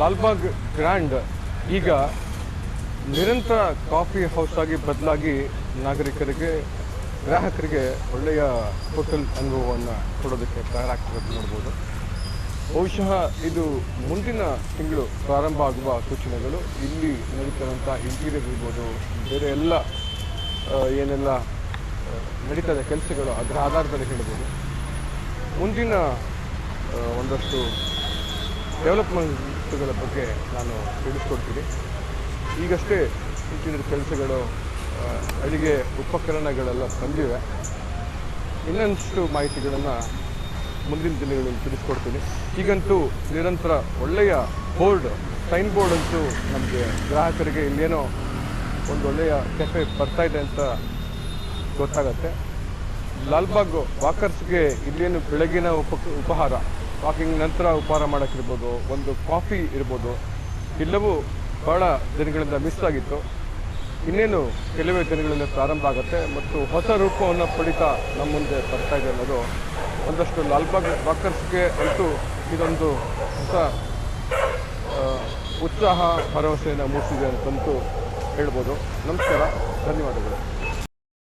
Lalbagh grand ಈಗ ನಿರಂತರ coffee house ಆಗಿ ಬದಲಾಗಿ ನಾಗರಿಕರಿಗೆ ಗ್ರಾಹಕರಿಗೆ ಒಳ್ಳೆಯ ಹೋಟೆಲ್ ಅನುಭವವನ್ನು ಕೊಡೋದಕ್ಕೆ ತಯಾರಾಗ್ತಿರೋದು ನೋಡ್ಬೋದು. ಬಹುಶಃ ಇದು ಮುಂದಿನ ತಿಂಗಳು ಪ್ರಾರಂಭ ಆಗುವ ಸೂಚನೆಗಳು. ಇಲ್ಲಿ ನಡೀತಿರುವಂಥ ಇಂಟೀರಿಯರ್ ಇರ್ಬೋದು, ಬೇರೆ ಎಲ್ಲ ಏನೆಲ್ಲ ನಡೀತದೆ ಕೆಲಸಗಳು ಅದರ ಆಧಾರದಲ್ಲಿ ಹೇಳ್ಬೋದು. ಮುಂದಿನ ಒಂದಷ್ಟು ಡೆವಲಪ್ಮೆಂಟ್ಗಳ ಬಗ್ಗೆ ನಾನು ತಿಳಿಸ್ಕೊಡ್ತೀನಿ. ಈಗಷ್ಟೇ ಇಂಟೀರಿಯರ್ ಕೆಲಸಗಳು, ಅಡಿಗೆ ಉಪಕರಣಗಳೆಲ್ಲ ಬಂದಿವೆ. ಇನ್ನೊಂದಷ್ಟು ಮಾಹಿತಿಗಳನ್ನು ಮುಂದಿನ ದಿನಗಳಲ್ಲಿ ತಿಳಿಸ್ಕೊಡ್ತೀನಿ. ಈಗಂತೂ ನಿರಂತರ ಒಳ್ಳೆಯ ಸೈನ್ ಬೋರ್ಡ್ ಅಂತೂ ನಮಗೆ ಗ್ರಾಹಕರಿಗೆ ಇಲ್ಲೇನೋ ಒಂದು ಒಳ್ಳೆಯ ಕೆಫೆ ಬರ್ತಾ ಇದೆ ಅಂತ ಗೊತ್ತಾಗತ್ತೆ. ಲಾಲ್ಬಾಗ್ ವಾಕರ್ಸ್ಗೆ ಇಲ್ಲೇನು ಬೆಳಗಿನ ಉಪಹಾರ, ವಾಕಿಂಗ್ ನಂತರ ಉಪಹಾರ ಮಾಡೋಕ್ಕಿರ್ಬೋದು, ಒಂದು ಕಾಫಿ ಇರ್ಬೋದು, ಎಲ್ಲವೂ ಭಾಳ ದಿನಗಳಿಂದ ಮಿಸ್ ಆಗಿತ್ತು. ಇನ್ನೇನು ಕೆಲವೇ ದಿನಗಳಿಂದ ಪ್ರಾರಂಭ ಆಗುತ್ತೆ ಮತ್ತು ಹೊಸ ರೂಪವನ್ನು ಪಡಿತಾ ನಮ್ಮ ಮುಂದೆ ಬರ್ತಾ ಇದೆ ಅನ್ನೋದು ಒಂದಷ್ಟು ಲಾಲ್ಬಾಗ್ ವಾಕರ್ಸ್ಗೆ ಅಂತೂ ಇದೊಂದು ಹೊಸ ಉತ್ಸಾಹ ಭರವಸೆಯನ್ನು ಮೂಡಿಸಿದೆ ಅಂತಂತೂ ಹೇಳ್ಬೋದು. ನಮಸ್ಕಾರ, ಧನ್ಯವಾದಗಳು.